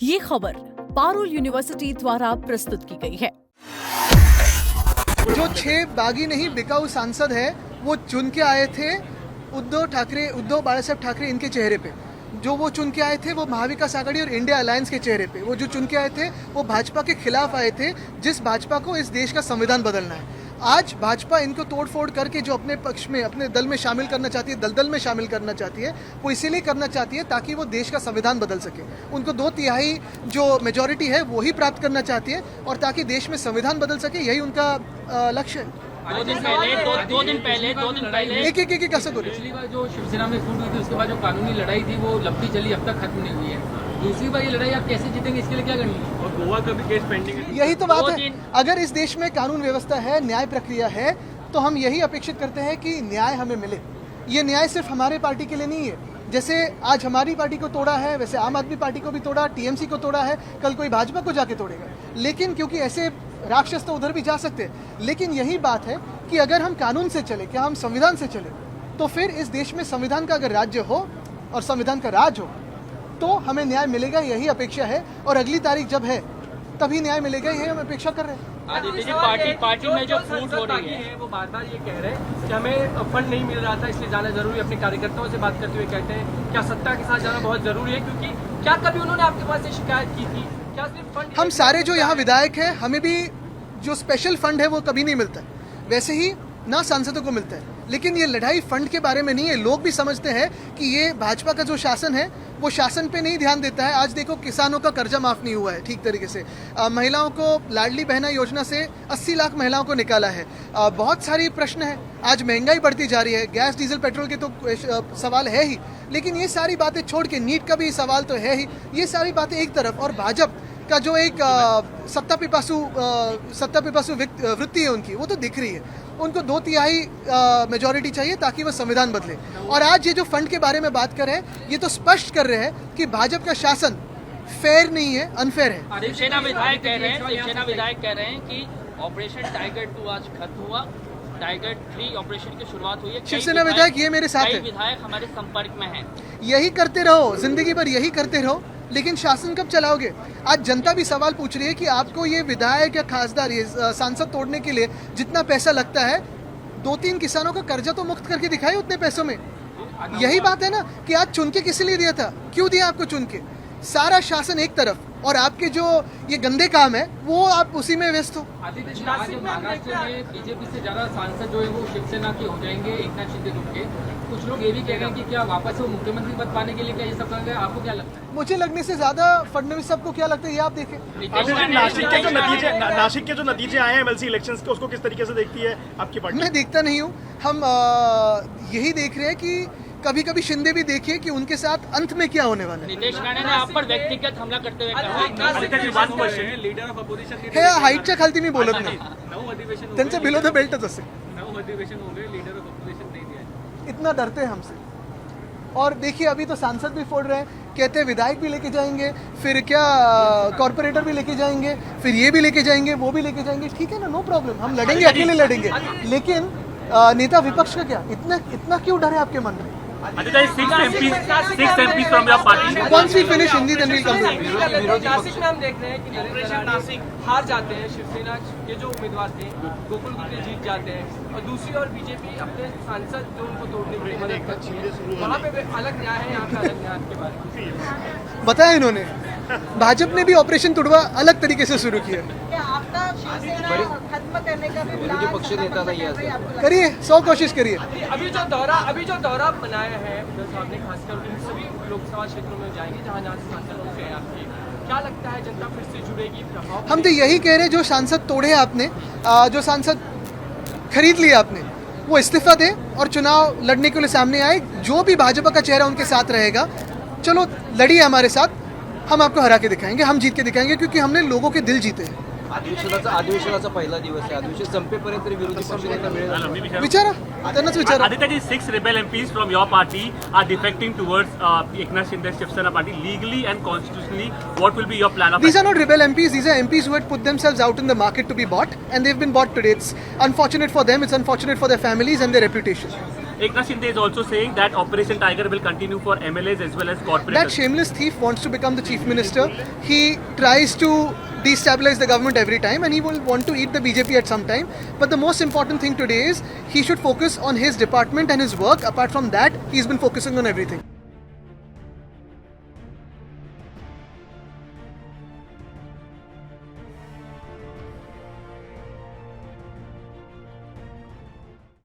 ये खबर पारुल यूनिवर्सिटी द्वारा प्रस्तुत की गई है। जो 6 बागी नहीं बिकाऊ सांसद है वो चुन के आए थे उद्धव बालासाहेब ठाकरे इनके चेहरे पे। जो वो चुन के आए थे वो महाविकास आघाड़ी और इंडिया अलायंस के चेहरे पे। वो जो चुन के आए थे वो भाजपा के खिलाफ आए थे, जिस भाजपा को इस देश का संविधान बदलना है। आज भाजपा इनको तोड़फोड़ करके जो अपने पक्ष में अपने दल में शामिल करना चाहती है, दलदल में शामिल करना चाहती है, वो इसीलिए करना चाहती है ताकि वो देश का संविधान बदल सके। उनको 2/3 जो मेजॉरिटी है वो ही प्राप्त करना चाहती है और ताकि देश में संविधान बदल सके, यही उनका लक्ष्य है। दो दिन पहले एक कैसे बोले? पिछली बार जो शिवसेना में फूट हुई थी उसके बाद जो कानूनी लड़ाई थी वो लंबी चली, अब तक खत्म नहीं हुई है। दूसरी बार ये लड़ाई आप कैसे जीतेंगे, इसके लिए क्या करनी है? और गोवा का भी केस पेंडिंग है। यही तो बात है। अगर इस देश में कानून व्यवस्था है, न्याय प्रक्रिया है, तो हम यही अपेक्षित करते हैं कि न्याय हमें मिले। ये न्याय सिर्फ हमारे पार्टी के लिए नहीं है। जैसे आज हमारी पार्टी को तोड़ा है, वैसे आम आदमी पार्टी को भी तोड़ा, टीएमसी को तोड़ा है, कल कोई भाजपा को जाके तोड़ेगा। लेकिन क्योंकि ऐसे राक्षस तो उधर भी जा सकते हैं, लेकिन यही बात है कि अगर हम कानून से चले, क्या हम संविधान से चले, तो फिर इस देश में संविधान का अगर राज्य हो और संविधान का राज हो तो हमें न्याय मिलेगा। यही अपेक्षा है और अगली तारीख जब है तभी न्याय मिलेगा, यही हम अपेक्षा कर रहे हैं। आदित्य जी, पार्टी में जो फूट हो रही है वो बार-बार ये कह रहे हैं कि हमें फंड नहीं मिल रहा था इसलिए जाना जरूरी। अपने कार्यकर्ताओं से बात करते हुए कहते हैं क्या सत्ता के साथ जाना बहुत जरूरी है, क्योंकि क्या कभी उन्होंने आपके पास से शिकायत की थी? क्या सिर्फ फंड? हम सारे जो यहाँ विधायक हैं, हमें भी जो स्पेशल फंड है वो कभी नहीं मिलता है, वैसे ही ना सांसदों को मिलता है। लेकिन ये लड़ाई फंड के बारे में नहीं है। लोग भी समझते हैं कि ये भाजपा का जो शासन है वो शासन पे नहीं ध्यान देता है। आज देखो, किसानों का कर्जा माफ नहीं हुआ है ठीक तरीके से। महिलाओं को लाडली बहना योजना से 80 लाख महिलाओं को निकाला है। बहुत सारी प्रश्न है। आज महंगाई बढ़ती जा रही है, गैस डीजल पेट्रोल के तो सवाल है ही, लेकिन ये सारी बातें छोड़ के नीट का भी सवाल तो है ही। ये सारी बातें एक तरफ, और भाजपा का जो एक सत्ता पिपासु वृत्ति है उनकी, वो तो दिख रही है। उनको 2/3 मेजॉरिटी चाहिए ताकि वो संविधान बदले। और आज ये जो फंड के बारे में बात कर रहे हैं, ये तो स्पष्ट कर रहे हैं कि भाजपा का शासन फेयर नहीं है, अनफेयर है। शिवसेना विधायक कह रहे हैं कि ऑपरेशन टाइगर 2 आज खत्म हुआ, टाइगर 3 ऑपरेशन की शुरुआत हुई है। शिवसेना विधायक ये मेरे साथ है, विधायक हमारे संपर्क में हैं। यही करते रहो, जिंदगी भर यही करते रहो, लेकिन शासन कब चलाओगे? आज जनता भी सवाल पूछ रही है कि आपको ये विधायक या खासदार, ये सांसद तोड़ने के लिए जितना पैसा लगता है, 2-3 किसानों का कर्जा तो मुक्त करके दिखाए उतने पैसों में। यही बात है ना कि आज चुन के किस लिए दिया था, क्यों दिया आपको चुन के? सारा शासन एक तरफ और आपके जो ये गंदे काम है वो आप उसी में व्यस्त हो। आदित्य जी, आज महाराष्ट्र में बीजेपी से ज्यादा सांसद जो है वो शिवसेना के हो जाएंगे, एकनाथ शिंदे के। कुछ लोग ये भी कह रहे हैं कि क्या वापस वो मुख्यमंत्री पद पाने के लिए क्या ये सब कर रहे हैं? आपको क्या लगता है? मुझे लगने से ज्यादा फडणवीस सबको क्या लगता है ये आप देखें। नासिक के जो नतीजे आए हैं एमएलसी इलेक्शंस के, उसको किस तरीके से देखती है आपकी पार्टी? मैं देखता नहीं हूँ। हम यही देख रहे हैं कि कभी कभी शिंदे भी देखिए कि उनके साथ अंत में क्या होने वाला है। नितेश राणे ने आप पर व्यक्तिगत हमला करते हुए कहा लीडर ऑफ अपोजिशन हे हाईटच्या खालती मी बोलत नाही, त्यांचं बिलो द बेल्टच असेल। इतना डरते हैं हमसे। और देखिए, अभी तो सांसद भी फोड़ रहे हैं, कहते हैं विधायक भी लेके जाएंगे, फिर क्या कॉर्पोरेटर भी लेके जाएंगे, फिर ये भी लेके जाएंगे, वो भी लेके जाएंगे। ठीक है ना, नो प्रॉब्लम, हम लड़ेंगे, अकेले लड़ेंगे। लेकिन नेता विपक्ष का क्या? इतना क्यों डर है आपके मन में? Once we finish Hindi, then we'll come to Nashik में हम देख रहे हैं कि नासिक हार जाते हैं, शिवसेना के जो उम्मीदवार थे गोकुल गुप्ते जीत जाते हैं, और दूसरी ओर बीजेपी अपने सांसद जो उनको तोड़ने में मदद करती है। वहाँ पे अलग न्याय है, यहाँ पे अलग न्याय के बारे में बताया इन्होंने। भाजपा ने भी ऑपरेशन तुड़वा अलग तरीके से शुरू किया। खत्म करने का भी विरोधी पक्ष नेता करिए, 100 कोशिश करिए। अभी जो दौरा बनाया है उद्धव साहब ने, खासकर उन सभी लोकसभा क्षेत्रों में जाएंगे जहाँ सांसद होते हैं आपके, क्या लगता है जनता फिर से जुड़ेगी? प्रभाव हम तो यही कह रहे हैं, जो सांसद तोड़े आपने, जो सांसद खरीद लिए आपने, वो इस्तीफा दे और चुनाव लड़ने के लिए सामने आए। जो भी भाजपा का चेहरा उनके साथ रहेगा, चलो लड़िए हमारे साथ, हम आपको हरा के दिखाएंगे, हम जीत के दिखाएंगे, क्योंकि हमने लोगों के दिल जीते हैं। अधिवेशनाचा पहिला दिवस आहे, अधिवेशन संपेपर्यंत विरोधी पक्षनेता मिळेल, विचारा त्यांनाच विचारा। Aditya ji, 6 rebel MPs from your party are defecting towards Eknath Shinde Shivsena party. Legally and constitutionally, what will be your plan of These are not rebel MPs. These are MPs who had put themselves out in the market to be bought, and they've been bought today. It's unfortunate for them. It's unfortunate for their families and their reputation. Eknath Shinde is also saying that Operation Tiger will continue for MLAs as well as corporates. That shameless thief wants to become the chief minister. He tries to destabilize the government every time, and he will want to eat the BJP at some time. But the most important thing today is he should focus on his department and his work. Apart from that, he's been focusing on everything.